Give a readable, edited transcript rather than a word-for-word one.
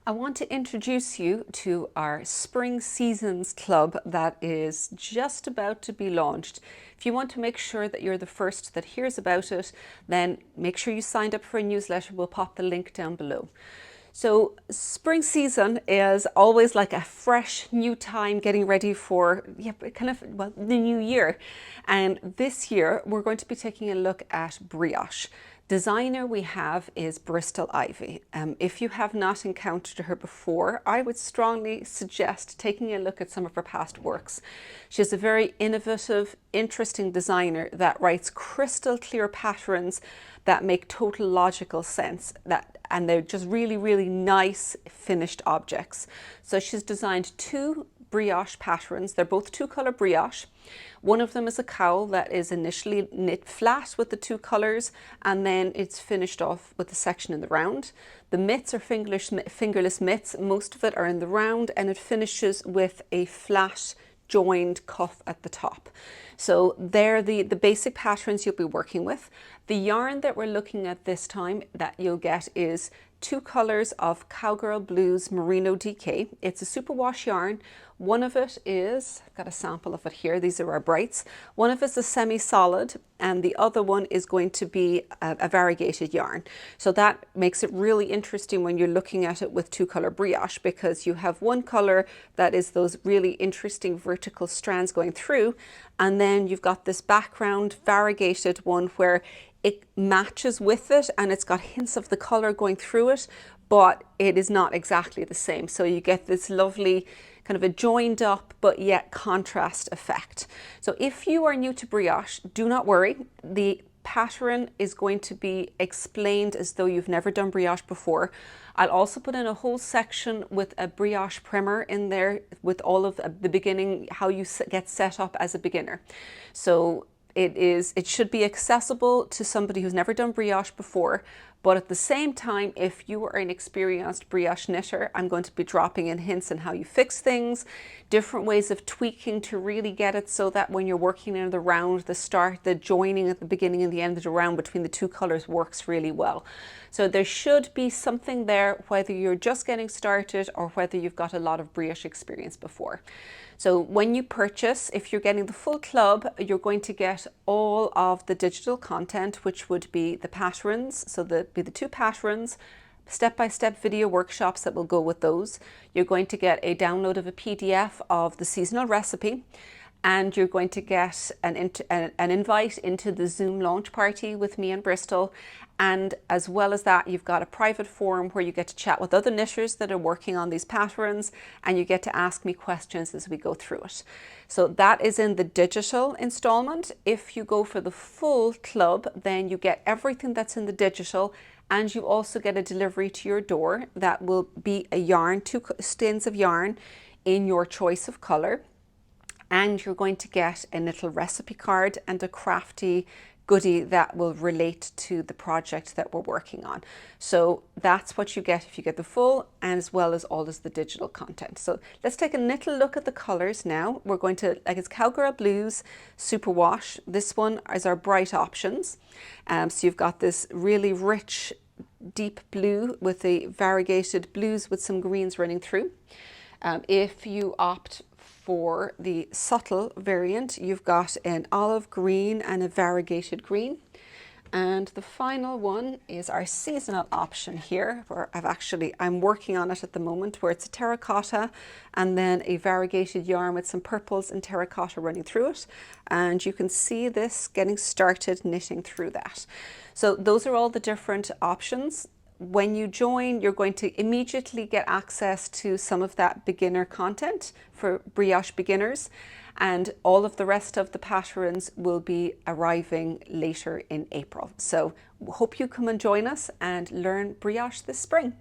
I want to introduce you to our Spring Seasons Club that is just about to be launched. If you want to make sure that you're the first that hears about it, then make sure you signed up for a newsletter. We'll pop the link down below. So spring season is always like a fresh new time getting ready for the new year. And this year we're going to be taking a look at brioche. Designer we have is Bristol Ivy. If you have not encountered her before, I would strongly suggest taking a look at some of her past works. She's a very innovative, interesting designer that writes crystal clear patterns that make total logical sense, and they're just really, really nice finished objects. So she's designed two brioche patterns. They're both two-color brioche. One of them is a cowl that is initially knit flat with the two colors, and then it's finished off with a section in the round. The mitts are fingerless mitts. Most of it are in the round, and it finishes with a flat joined cuff at the top. So they're the basic patterns you'll be working with. The yarn that we're looking at this time that you'll get is two colors of Cowgirl Blues Merino DK. It's a superwash yarn. One of it is, I've got a sample of it here, these are our brights. One of it is a semi-solid and the other one is going to be a variegated yarn. So that makes it really interesting when you're looking at it with two color brioche, because you have one color that is those really interesting vertical strands going through, and then you've got this background variegated one where it matches with it and it's got hints of the color going through it, but it is not exactly the same. So you get this lovely kind of a joined up but yet contrast effect. So if you are new to brioche, do not worry. The pattern is going to be explained as though you've never done brioche before. I'll also put in a whole section with a brioche primer in there with all of the beginning, how you get set up as a beginner. So it should be accessible to somebody who's never done brioche before, but at the same time, if you are an experienced brioche knitter, I'm going to be dropping in hints on how you fix things, different ways of tweaking to really get it so that when you're working in the round, the joining at the beginning and the end of the round between the two colors works really well. So there should be something there, whether you're just getting started or whether you've got a lot of brioche experience before. So when you purchase, if you're getting the full club, you're going to get all of the digital content, which would be the patterns. So there'll be the two patterns, step-by-step video workshops that will go with those. You're going to get a download of a PDF of the seasonal recipe, and you're going to get an invite into the Zoom launch party with me and Bristol. And as well as that, you've got a private forum where you get to chat with other knitters that are working on these patterns, and you get to ask me questions as we go through it. So that is in the digital installment. If you go for the full club, then you get everything that's in the digital, and you also get a delivery to your door that will be a yarn, two skeins of yarn in your choice of color. And you're going to get a little recipe card and a crafty goodie that will relate to the project that we're working on. So that's what you get if you get the full, and as well as all of the digital content. So let's take a little look at the colors now. We're going to, like, it's Cowgirl Blues Superwash. This one is our bright options. So you've got this really rich, deep blue with the variegated blues with some greens running through. If you opt for the subtle variant, you've got an olive green and a variegated green. And the final one is our seasonal option here, where I'm working on it at the moment, where it's a terracotta and then a variegated yarn with some purples and terracotta running through it. And you can see this getting started knitting through that. So those are all the different options. When you join, you're going to immediately get access to some of that beginner content for brioche beginners, and all of the rest of the patterns will be arriving later in April. So hope you come and join us and learn brioche this spring.